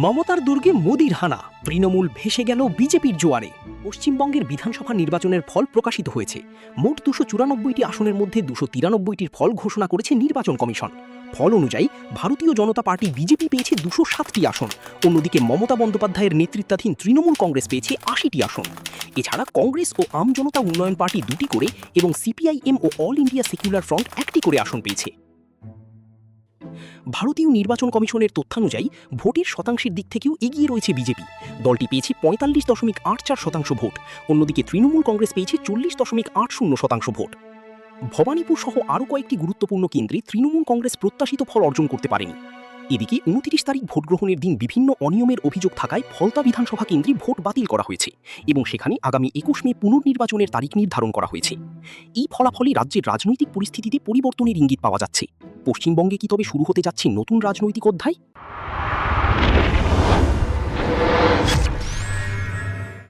মমতার দুর্গে মোদির হানা, তৃণমূল ভেসে গেল বিজেপির জোয়ারে। পশ্চিমবঙ্গের বিধানসভা নির্বাচনের ফল প্রকাশিত হয়েছে। মোট 294টি আসনের মধ্যে 293টির ফল ঘোষণা করেছে নির্বাচন কমিশন। ফল অনুযায়ী ভারতীয় জনতা পার্টি বিজেপি পেয়েছে 207টি আসন, অন্যদিকে মমতা বন্দ্যোপাধ্যায়ের নেতৃত্বাধীন তৃণমূল কংগ্রেস পেয়েছে 80টি আসন। এছাড়া কংগ্রেস ও আম জনতা উন্নয়ন পার্টি 2টি করে এবং সিপিআইএম ও অল ইন্ডিয়া সেকুলার ফ্রন্ট 1টি করে আসন পেয়েছে। ভারতীয় নির্বাচন কমিশনের তথ্যানুযায়ী ভোটের শতাংশের দিক থেকেও এগিয়ে রয়েছে বিজেপি। দলটি পেয়েছে 45.84% ভোট, অন্যদিকে তৃণমূল কংগ্রেস পেয়েছে 40.80% ভোট। ভবানীপুর সহ আরও কয়েকটি গুরুত্বপূর্ণ কেন্দ্রে তৃণমূল কংগ্রেস প্রত্যাশিত ফল অর্জন করতে পারেনি। এদিকে 29 তারিখ ভোট গ্রহণের দিন বিভিন্ন অনিয়মের অভিযোগ থাকায় ফলতা বিধানসভা কেন্দ্রে ভোট বাতিল করা হয়েছে এবং সেখানে আগামী 21 মে পুনর্নির্বাচনের তারিখ নির্ধারণ করা হয়েছে। এই ফলাফলে রাজ্যের রাজনৈতিক পরিস্থিতিতে পরিবর্তনের ইঙ্গিত পাওয়া যাচ্ছে। পশ্চিমবঙ্গে কি তবে শুরু হতে যাচ্ছে নতুন রাজনৈতিক অধ্যায়?